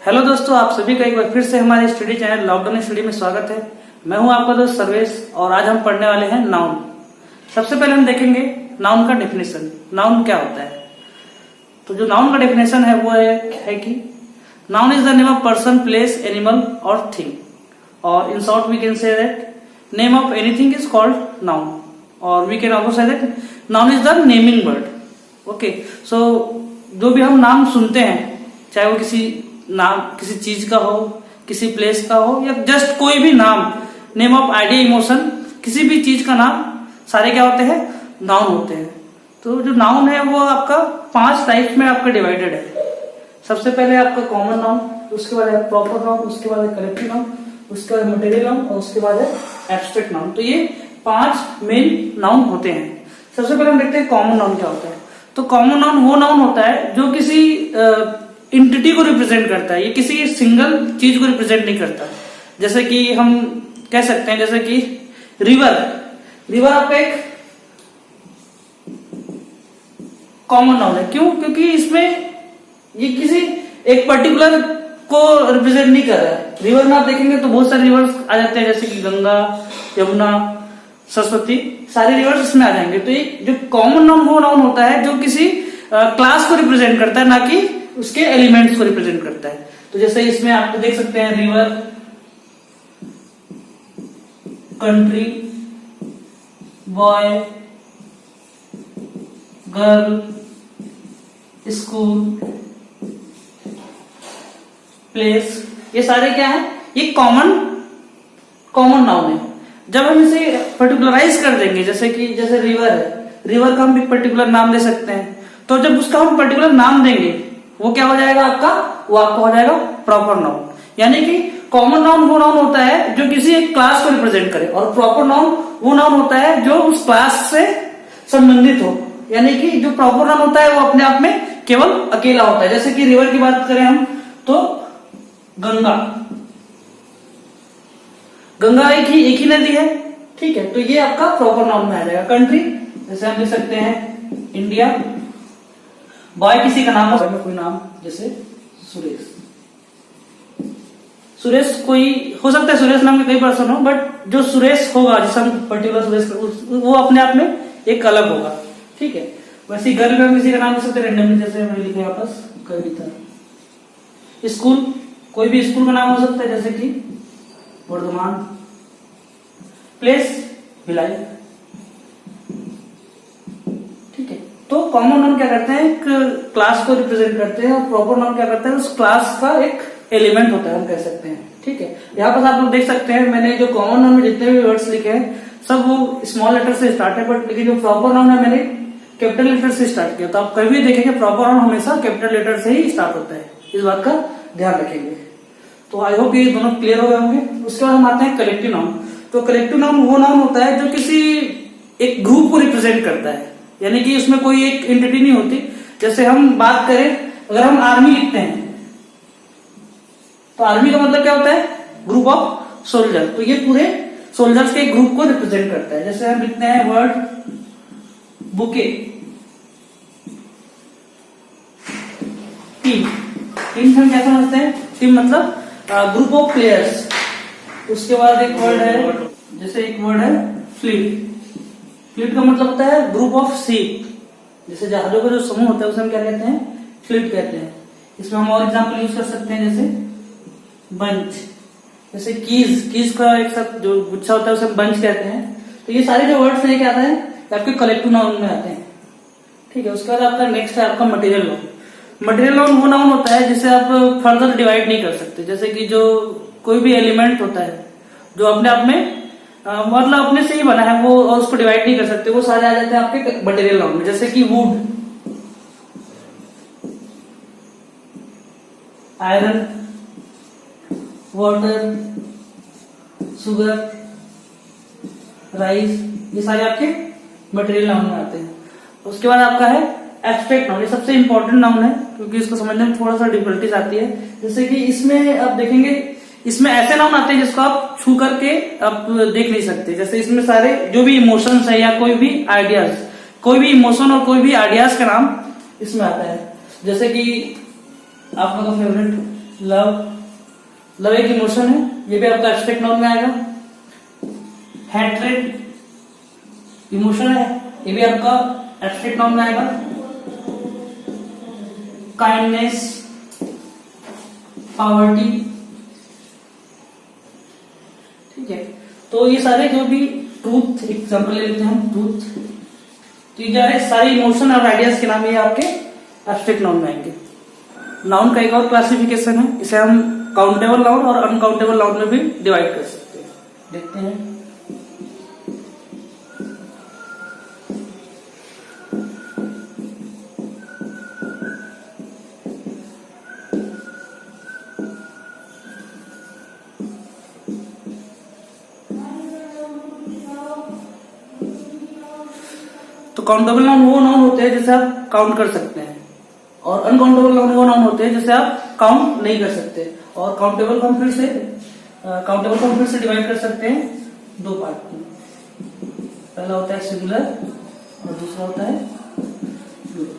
Hello दोस्तों, आप सभी का एक बार फिर से हमारे स्टडी चैनल लॉकडाउन स्टडी में स्वागत है। मैं हूं आपका दोस्त सर्वेश और आज हम पढ़ने वाले हैं नाउन। सबसे पहले हम देखेंगे नाउन का डेफिनेशन। नाउन क्या होता है? तो जो नाउन का डेफिनेशन है वो है कि noun is the name of person, place, animal और थिंग, और in short we can say that name of anything is called noun, और we can also say that noun is the naming word. Okay, so जो भी हम नाम सुनते हैं, चाहे वो किसी चीज का हो, किसी प्लेस का हो, या जस्ट कोई भी नाम, नेम ऑफ आइडिया, इमोशन, किसी भी चीज का नाम, सारे क्या होते हैं? नाउन होते हैं। तो जो नाउन है वो आपका 5 टाइप्स में आपका डिवाइडेड है। सबसे पहले आपका कॉमन नाउन, उसके बाद है प्रॉपर नाउन, उसके बाद है कलेक्टिव नाउन, उसके बाद मटेरियल नाउन और उसके बाद है एब्स्ट्रैक्ट नाउन। तो ये 5 मेन नाउन होते हैं। सबसे पहले हम देखते हैं कॉमन नाउन क्या होता है। तो कॉमन नाउन वो नाउन होता है जो किसी इंटिटी को रिप्रेजेंट करता है, ये किसी सिंगल चीज को रिप्रेजेंट नहीं करता। जैसे कि हम कह सकते हैं, जैसे कि रिवर आपका एक कॉमन नाउन है। क्यों? क्योंकि इसमें ये किसी एक पर्टिकुलर को रिप्रेजेंट नहीं कर रहा है। रिवर में आप देखेंगे तो बहुत सारे रिवर्स आ जाते हैं, जैसे कि गंगा, यमुना, सरस्वती, सारे रिवर्स इसमें आ जाएंगे। तो ये जो कॉमन नाउन वो नाउन होता है जो किसी क्लास को रिप्रेजेंट करता है, ना कि उसके एलिमेंट्स को रिप्रेजेंट करता है। तो जैसे इसमें आप देख सकते हैं river, country, boy, girl, school, place, ये सारे क्या है? ये कॉमन नाउन है। जब हम इसे पर्टिकुलराइज कर देंगे, जैसे रिवर है, रिवर का हम एक पर्टिकुलर नाम दे सकते हैं। तो जब उसका हम पर्टिकुलर नाम देंगे, वो क्या हो जाएगा आपका? वो आपका हो जाएगा प्रॉपर नाउन। यानी कि कॉमन नाउन वो नाउन होता है जो किसी एक क्लास को रिप्रेजेंट करे, और प्रॉपर नाउन वो नाउन होता है जो उस क्लास से संबंधित हो। यानी कि जो प्रॉपर नाउन होता है वो अपने आप में केवल अकेला होता है। जैसे कि रिवर की बात करें हम, तो गंगा एक ही नदी है, ठीक है, तो ये आपका प्रॉपर नाउन में आ जाएगा। कंट्री, जैसे हम लिख सकते हैं इंडिया। बॉय किसी का नाम हो, कोई नाम, जैसे सुरेश कोई हो सकता है, सुरेश नाम के कई पर्सन हो, बट जो सुरेश होगा, जिसे हम पर्टिकुलर सुरेश, वो अपने आप में एक अलग होगा, ठीक है। वैसे गर्ल में किसी का नाम हो सकता है रेंडमली, जैसे मैंने लिखे वापस कविता। स्कूल, कोई भी स्कूल का नाम हो सकता है, जैसे कि वर्धमान। प्लेस, भिलाई, ठीक है। तो कॉमन नाउन क्या करते हैं? एक क्लास को रिप्रेजेंट करते हैं, और प्रॉपर नाउन क्या करते हैं? उस क्लास का एक एलिमेंट होता है, हम कह सकते हैं, ठीक है। यहाँ पर आप लोग देख सकते हैं, मैंने जो कॉमन नाउन में जितने भी वर्ड्स लिखे हैं सब वो स्मॉल लेटर से स्टार्ट है, बट लेकिन जो प्रॉपर नाउन है मैंने कैपिटल लेटर से स्टार्ट किया। तो आप कभी भी देखेंगे प्रॉपर नाउन हमेशा कैपिटल लेटर से ही स्टार्ट होता है, इस बात का ध्यान रखेंगे। तो आई होप ये दोनों क्लियर हो गए होंगे। उसके बाद हम आते हैं कलेक्टिव नाउन। तो कलेक्टिव नाउन वो नाउन होता है जो किसी एक ग्रुप को रिप्रेजेंट करता है, यानी कि उसमें कोई एक एंटिटी नहीं होती। जैसे हम बात करें, अगर हम आर्मी लिखते हैं, तो आर्मी का मतलब क्या होता है? Group of soldier. तो ये पूरे सोल्जर्स के एक ग्रुप को रिप्रेजेंट करता है। जैसे हम लिखते हैं वर्ड बुके, टीम हम क्या समझते हैं? टीम मतलब ग्रुप ऑफ प्लेयर्स। उसके बाद एक वर्ड है, जैसे एक वर्ड है फ्लीट। फ्लीट का मतलब होता है ग्रुप ऑफ सीप। जैसे जहाजों का जो समूह होता है उसे हम क्या कहते हैं? फ्लीट कहते हैं। इसमें हम और एग्जांपल यूज कर सकते हैं, जैसे बंच, जैसे कीज का एक साथ जो गुच्छा होता है उसे हम बंच कहते हैं। तो ये सारे जो वर्ड्स हैं क्या आता है? आपके कलेक्टिव नाउन में आते हैं, ठीक है। उसके बाद आपका नेक्स्ट है आपका मटेरियल नाउन। मटेरियल नाउन वो नाउन होता है जिसे आप फर्दर डिवाइड नहीं कर सकते। जैसे कि जो कोई भी एलिमेंट होता है जो अपने आप में मतलब अपने से ही बना है, वो और उसको डिवाइड नहीं कर सकते, वो सारे आ जाते हैं आपके मटेरियल नाउन में। जैसे कि would, iron, water, sugar, rice, ये सारे आपके मटेरियल नाउन में आते हैं। उसके बाद आपका है एब्स्ट्रैक्ट नाउन। ये सबसे इंपॉर्टेंट नाउन है क्योंकि इसको समझने में थोड़ा सा डिफिकल्टीज आती है। जैसे कि इसमें आप देखेंगे, इसमें ऐसे नाउन आते हैं जिसको आप छू करके आप देख नहीं सकते। जैसे इसमें सारे जो भी इमोशंस है या कोई भी आइडियाज, कोई भी इमोशन और कोई भी आइडियाज का नाम इसमें आता है। जैसे कि आप लोगों का फेवरेट लव, लव एक इमोशन है, ये भी आपका एब्स्ट्रैक्ट नाउन में आएगा। हैट्रेड इमोशन है, ये भी आपका एब्स्ट्रैक्ट नाउन में आएगा। काइंडनेस, पॉवर्टी, ठीक है। तो ये सारे जो भी ट्रूथ, एग्जाम्पल ले लेते हैं हम, ट्रूथ, तो ये सारे इमोशन और आइडियाज के नाम ये आपके एब्स्ट्रैक्ट नाउन में आएंगे। नाउन का एक और क्लासिफिकेशन है, इसे हम काउंटेबल नाउन और अनकाउंटेबल नाउन में भी डिवाइड कर सकते हैं। देखते हैं। तो काउंटेबल नाउन वो नाउन होते हैं जिसे आप काउंट कर सकते हैं, और अनकाउंटेबल नाउन वो नाउन होते हैं जिसे आप काउंट नहीं कर सकते। और काउंटेबल को हम फिर से डिवाइड कर सकते हैं दो पार्ट में। पहला होता है सिंगुलर और दूसरा होता है प्लूरल।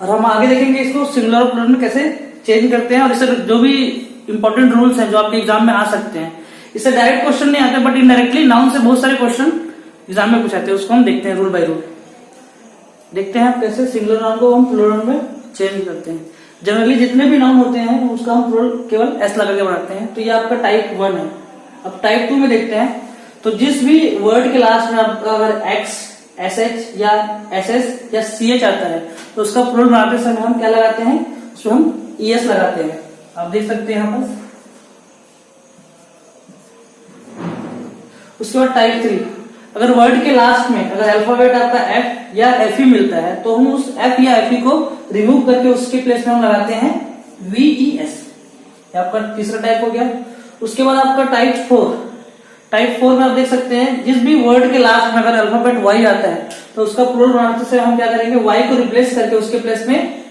और हम आगे देखेंगे इसको सिंगुलर और प्लूरल में कैसे चेंज करते हैं, और इससे जो भी इंपॉर्टेंट रूल्स हैं जो आपके एग्जाम में आ सकते हैं। इससे डायरेक्ट क्वेश्चन नहीं आते, बट इनडायरेक्टली नाउन से बहुत सारे क्वेश्चन एग्जाम में पूछाते हैं, उसको हम देखते हैं रूल बाय रूल। देखते हैं आप कैसे सिंगुलर नाउन को हम प्लूरल में चेंज करते हैं। जनरली जितने भी नाउन होते हैं उसका हम प्लूरल केवल एस लगा के बनाते हैं। तो ये आपका टाइप 1 है। अब टाइप 2 में देखते हैं, तो जिस भी वर्ड के लास्ट में आपका अगर एक्स, एस एच या एस एस या सी एच आता है तो उसका प्लूरल बनाते समय हम क्या लगाते हैं, उसमें हम ई एस लगाते हैं। आप देख सकते हैं यहाँ पर। उसके बाद टाइप 3, अगर वर्ड के लास्ट में अगर अल्फाबेट आपका एफ या एफ ई मिलता है तो हम उस एफ या एफ ई को रिमूव करके उसके प्लेस में हम लगाते हैं वी ई एस। आपका तीसरा टाइप हो गया। उसके बाद आपका टाइप 4, टाइप 4 में आप देख सकते हैं जिस भी वर्ड के लास्ट में अगर अल्फाबेट वाई आता है तो उसका प्लूरल बनाते से हम क्या करेंगे, वाई को रिप्लेस करके उसके प्लेस में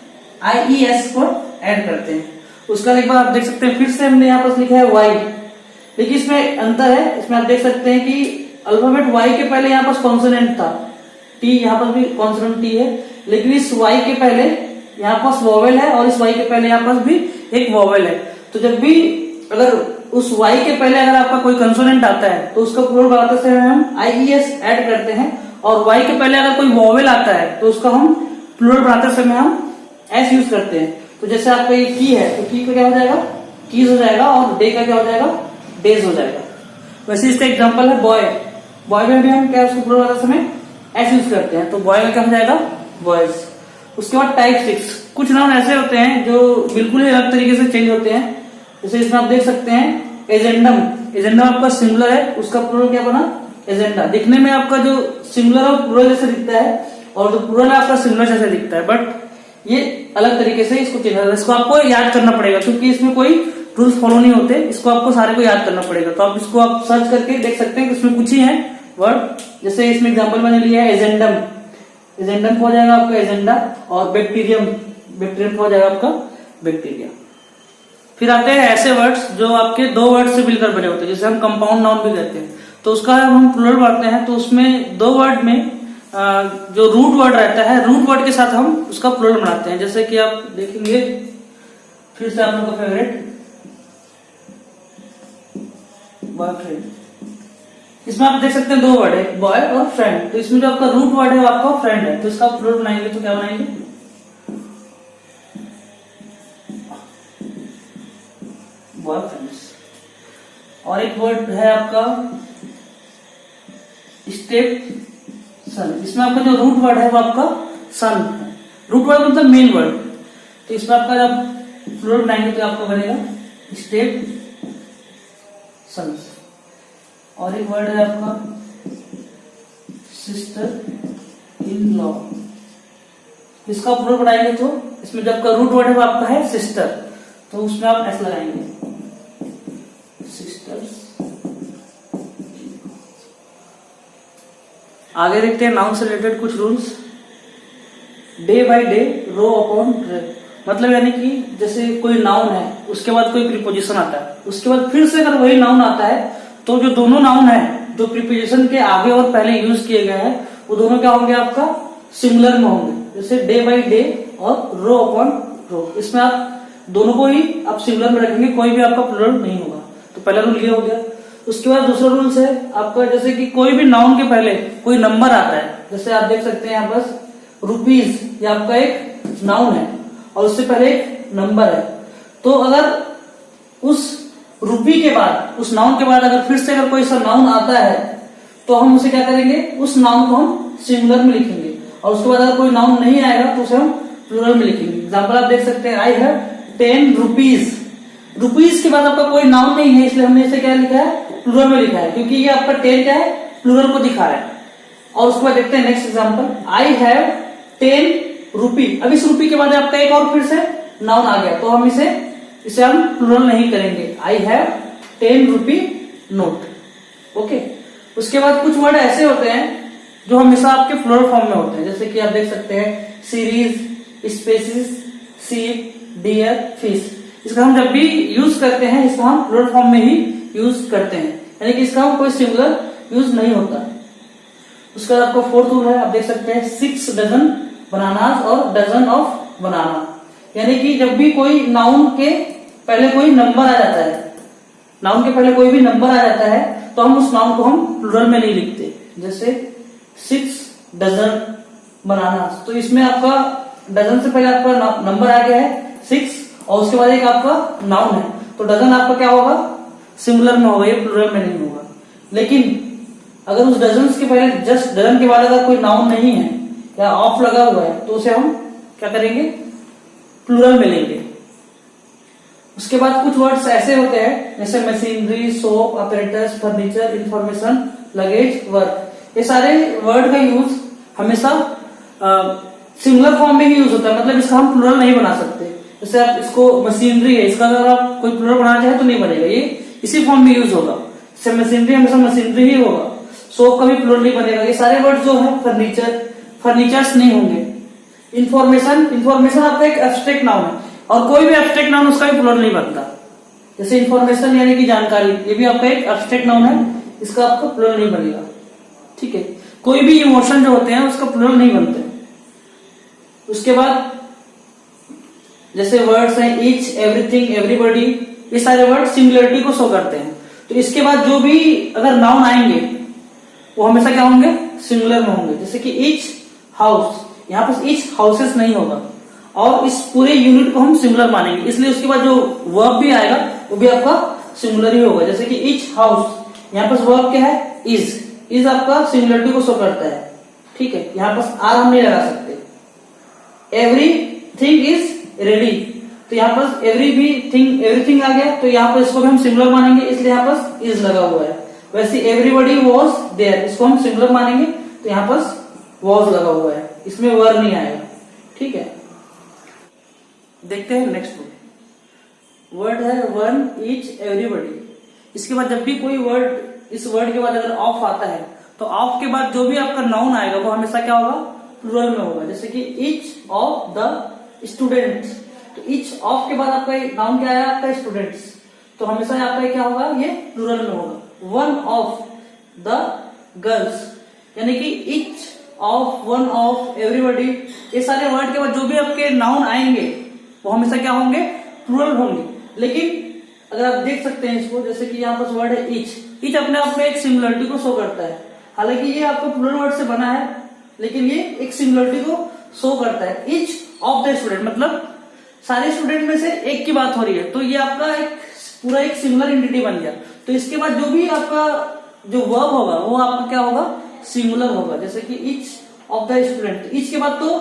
आई ई एस को ऐड करते हैं। उसका एक बार आप देख सकते हैं, फिर से हमने यहाँ पर लिखा है वाई, लेकिन इसमें अंतर है। इसमें आप देख सकते हैं कि अल्फाबेट वाई के पहले यहाँ पर कॉन्सोनेंट था, टी, यहाँ पर भी कॉन्सोनेंट टी है, लेकिन इस वाई के पहले यहाँ पास वॉवेल है और इस वाई के पहले यहाँ पास भी एक वॉवेल है। तो जब भी अगर उस वाई के पहले अगर आपका कोई कंसोनेंट आता है तो उसका प्लूरल बनाते समय हम आई ई एस ऐड करते हैं, और वाई के पहले अगर कोई वॉवेल आता है तो उसका हम प्लूरल बनाते समय हम एस यूज करते हैं। तो जैसे आपका ये की है तो की का क्या हो जाएगा, कीज हो जाएगा, और डे का क्या हो जाएगा, डेज हो जाएगा। वैसे इसका एग्जाम्पल है बॉय। बॉय में भी हम क्या उसको प्लूरल बनाते समय एस यूज करते हैं, तो बॉय का क्या हो जाएगा, बॉयज। उसके बाद टाइप 6, कुछ नाउन ऐसे होते हैं जो बिल्कुल ही अलग तरीके से चेंज होते हैं। जैसे इसमें आप देख सकते हैं एजेंडम, एजेंडम आपका सिंगुलर है, उसका प्लूरल क्या बना, एजेंडा। दिखने में आपका जो सिंगुलर और प्लूरल जैसे दिखता है और जो प्लूरल है आपका सिंगुलर जैसे दिखता है, बट ये अलग तरीके से इसको चेंज होता है। इसको आपको याद करना पड़ेगा क्योंकि इसमें कोई रूल्स फॉलो नहीं होते, इसको आपको सारे को याद करना पड़ेगा। तो आप इसको आप सर्च करके देख सकते हैं कि इसमें कुछ ही है वर्ड। जैसे इसमें एग्जांपल मैंने लिया है एजेंडम, एजेंडम हो जाएगा आपका एजेंडा, और बैक्टीरियम, बैक्टीरियम हो जाएगा आपका बैक्टीरिया। फिर आते हैं ऐसे वर्ड्स जो आपके दो वर्ड से मिलकर बने होते हैं, जिसे हम कंपाउंड नाउन भी कहते हैं। तो उसका हम प्लूरल बनाते हैं तो उसमें दो वर्ड में जो रूट वर्ड रहता है, रूट वर्ड के साथ हम उसका प्लूरल बनाते हैं। जैसे कि आप देखेंगे, फिर से आप लोगों का फेवरेट बॉयफ्रेंड, इसमें आप देख सकते हैं दो वर्ड है, बॉय और फ्रेंड। तो इसमें जो आपका रूट वर्ड है वो आपका फ्रेंड है, तो इसका प्लूरल बनाएंगे तो क्या बनाएंगे, बॉयफ्रेंड्स। और एक वर्ड है आपका स्टेप सन, इसमें आपका जो रूट वर्ड है वो आपका सन है। रूट वर्ड मतलब मेन वर्ड, तो इसमें आपका जब प्लूरल बनाएंगे तो आपका बनेगा स्टेप सन्स। और एक वर्ड है आपका सिस्टर इन लॉ, इसका प्लूरल बनाएंगे तो इसमें जब का रूट वर्ड है वो आपका है सिस्टर, तो उसमें आप ऐसा लगाएंगे सिस्टर्स। आगे देखते हैं नाउन से रिलेटेड कुछ rules. Day by day, rho upon रे, मतलब यानी कि जैसे कोई नाउन है उसके बाद कोई प्रीपोजिशन आता है, उसके बाद फिर से अगर वही नाउन आता है तो जो दोनों नाउन है जो प्रीपोजिशन के आगे और पहले यूज किए गए हैं वो दोनों क्या होंगे आपका सिंगुलर में होंगे। जैसे डे बाय डे और रो अपॉन रो, इसमें आप दोनों को ही आप सिंगुलर में रखेंगे, कोई भी आपका प्लूरल नहीं होगा। तो पहला रूल ये हो गया। उसके बाद दूसरा रूल है आपका, जैसे कि कोई भी नाउन के पहले कोई नंबर आता है, जैसे आप देख सकते हैं यहाँ पर रुपीज, ये आपका एक नाउन है और उससे पहले एक नंबर है। तो अगर उस रुपी के बाद, उस नाउन के बाद अगर फिर से अगर कोई सा नाउन आता है तो हम उसे क्या करेंगे, उस नाउन को हम सिंगुलर में लिखेंगे, और उसके बाद अगर कोई नाउन नहीं आएगा तो उसे हम प्लूरल में लिखेंगे। एग्जाम्पल आप देख सकते हैं, आई हैव 10 रुपीज। रुपीज के बाद आपका कोई नाउन नहीं है, इसलिए हमने इसे क्या लिखा है, प्लूरल में लिखा है, क्योंकि ये आपका 10 क्या है, प्लूरल को दिखा रहा है। और उसके बाद देखते हैं नेक्स्ट एग्जाम्पल, आई हैव 10 रुपी। अब इस रुपी के बाद आपका एक और फिर से नाउन आ गया, तो हम इसे हम प्लूरल नहीं करेंगे, I have 10 rupee note. Okay. उसके बाद कुछ वर्ड ऐसे होते हैं जो हमेशा आपके प्लूरल फॉर्म में होते हैं, जैसे कि आप देख सकते हैं सीरीज, स्पेसिस, सीप, डियर, फिश। इसका हम जब भी यूज करते हैं, इसका हम प्लूरल फॉर्म में ही यूज करते हैं, यानी कि इसका कोई सिंगुलर यूज नहीं होता। उसका आपका फोर्थ रूल है, आप देख सकते हैं 6 डजन बनानास और डजन ऑफ बनाना, यानी कि जब भी कोई नाउन के पहले कोई नंबर आ जाता है, नाउन के पहले कोई भी नंबर आ जाता है, तो हम उस नाउन को हम प्लूरल में नहीं लिखते। जैसे 6 डजन बनानास, तो इसमें आपका डजन से पहले आपका नंबर आ गया है 6 और उसके बाद एक आपका नाउन है, तो डजन आपका क्या होगा, सिंगुलर में होगा, ये प्लूरल में नहीं होगा। लेकिन अगर उस डजन के पहले जस्ट डजन के बाद अगर कोई नाउन नहीं है या ऑफ लगा हुआ है, तो उसे हम क्या करेंगे, प्लूरल में लेंगे। उसके बाद कुछ वर्ड्स ऐसे होते हैं जैसे machinery, soap, apparatus, furniture, information, luggage, work. ये सारे वर्ड का यूज हमेशा सिंगुलर फॉर्म में ही यूज होता है, मतलब इसका हम प्लूरल नहीं बना सकते। जैसे आप इसको मशीनरी है, इसका अगर आप कोई प्लूरल बनाना चाहे तो नहीं बनेगा, ये इसी फॉर्म में यूज होगा। जैसे मशीनरी हमेशा मशीनरी ही होगा, सोप का भी प्लूरल नहीं बनेगा। ये सारे वर्ड जो है फर्नीचर, फर्नीचर्स नहीं होंगे। इंफॉर्मेशन आपका एक एब्स्ट्रैक्ट नाउन है और कोई भी एब्स्ट्रैक्ट नाउन उसका भी प्लूरल नहीं बनता। जैसे इंफॉर्मेशन यानी कि जानकारी, ये भी आपका एक एब्स्ट्रैक्ट नाउन है, इसका आपका प्लूरल नहीं बनेगा। ठीक है। कोई भी इमोशन जो होते हैं उसका प्लूरल नहीं बनते। उसके बाद जैसे वर्ड्स हैं ईच, एवरीथिंग, एवरीबॉडी, ये सारे वर्ड सिंगुलरिटी को शो करते हैं। तो इसके बाद जो भी अगर नाउन आएंगे वो हमेशा क्या होंगे, सिंगुलर में होंगे। जैसे कि ईच हाउस, यहाँ पर ईच हाउसेस नहीं होगा और इस पूरे यूनिट को हम सिंगुलर मानेंगे, इसलिए उसके बाद जो वर्ब भी आएगा वो भी आपका सिंगुलर ही होगा। जैसे कि ईच हाउस, यहाँ पर वर्ब क्या है, इज आपका सिंगुलरिटी को शो करता है। ठीक है, यहाँ पर आर हम नहीं लगा सकते। एवरीथिंग इज रेडी, तो यहाँ पर एवरीथिंग आ गया, तो यहाँ पर इसको भी हम सिंगुलर मानेंगे, इसलिए यहाँ पर इज लगा हुआ है। वैसे एवरीबॉडी वॉज देयर, इसको हम सिंगुलर मानेंगे, तो यहाँ पर वॉज लगा हुआ है, इसमें वर नहीं आएगा। ठीक है। देखते हैं नेक्स्ट वर्ड है वन, ईच, एवरीबॉडी। इसके बाद जब भी कोई वर्ड, इस वर्ड के बाद अगर ऑफ आता है तो ऑफ के बाद जो भी आपका नाउन आएगा वो हमेशा क्या होगा, प्लूरल में होगा। जैसे कि ईच ऑफ द स्टूडेंट्स, तो ईच ऑफ के बाद आपका नाउन क्या आया, आपका स्टूडेंट्स, तो हमेशा आपका क्या होगा, ये प्लूरल में होगा। वन ऑफ द गर्ल्स, यानी कि each of, one of, everybody, ये सारे वर्ड के बाद जो भी आपके नाउन आएंगे वो हमेशा क्या होंगे, प्लूरल होंगे। लेकिन अगर आप देख सकते हैं इसको, जैसे कि यहाँ पर वर्ड है ईच अपने आप में एक सिमिलरिटी को शो करता है। हालांकि ये आपको प्लूरल वर्ड से बना है, लेकिन ये एक सिमिलरिटी को शो करता है। ईच ऑफ द स्टूडेंट, मतलब सारे स्टूडेंट में से एक की बात हो रही है, तो ये आपका एक पूरा एक सिंगुलर एंटिटी बन गया। तो इसके बाद जो भी आपका जो वर्ब होगा वो आपका क्या होगा, सिंगुलर होगा। जैसे कि each of the student, each के बाद तो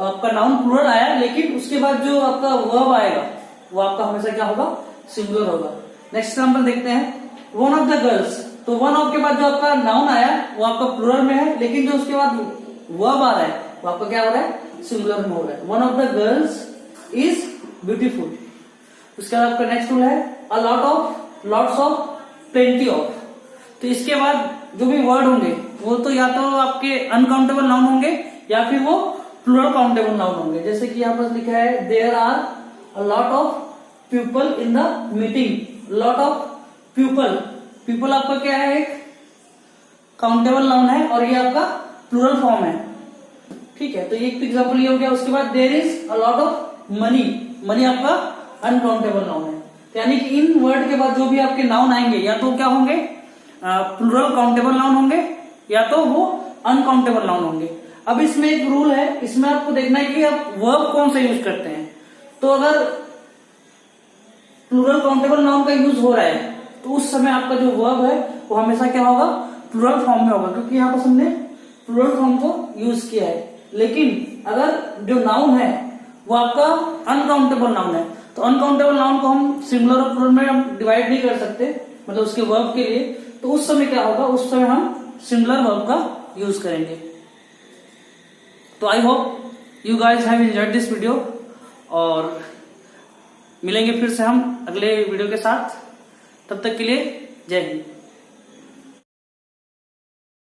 आपका नाउन प्लूरल आया, लेकिन उसके बाद जो आपका वर्ब आएगा वो आपका हमेशा क्या होगा, सिंगुलर होगा। नेक्स्ट एग्जांपल देखते हैं, वन ऑफ द गर्ल्स, तो वन ऑफ के बाद जो आपका नाउन आया वो आपका प्लूरल में है, लेकिन जो उसके बाद वर्ब आ रहा है वो आपका क्या हो रहा है, सिंगुलर में हो रहा है। One of the girls is beautiful. उसके बाद आपका नेक्स्ट रूल है अ lot of, lots of, plenty of. तो इसके बाद जो भी वर्ड होंगे वो तो या तो आपके अनकाउंटेबल नाउन होंगे या फिर वो प्लूरल काउंटेबल नाउन होंगे। जैसे कि यहाँ पर लिखा है there are a lot of people in the meeting. Lot of people, people आपका क्या है, एक काउंटेबल नाउन है और ये आपका प्लूरल फॉर्म है। ठीक है, तो एक एग्जांपल ये हो गया। उसके बाद there is a lot of money, money आपका अनकाउंटेबल नाउन है। तो यानी कि इन वर्ड के बाद जो भी आपके नाउन आएंगे या तो क्या होंगे, प्लूरल काउंटेबल नाउन होंगे या तो वो अनकाउंटेबल नाउन होंगे। अब इसमें एक रूल है, इसमें आपको देखना है कि आप वर्ब कौन सा यूज करते हैं। तो अगर प्लूरल काउंटेबल नाउन का यूज हो रहा है तो उस समय आपका जो वर्ब है वो हमेशा क्या होगा, प्लूरल फॉर्म में होगा, क्योंकि यहाँ पर हमने प्लूरल फॉर्म को यूज किया है। लेकिन अगर जो नाउन है वो आपका अनकाउंटेबल नाउन है तो अनकाउंटेबल नाउन को हम सिंगुलर और प्लूरल में हम डिवाइड नहीं कर सकते, मतलब उसके वर्ब के लिए। तो उस समय क्या होगा, उस समय हम सिंगुलर वर्ब का यूज करेंगे। तो I hope you guys have enjoyed this video, और मिलेंगे फिर से हम अगले वीडियो के साथ। तब तक के लिए जय हिंद।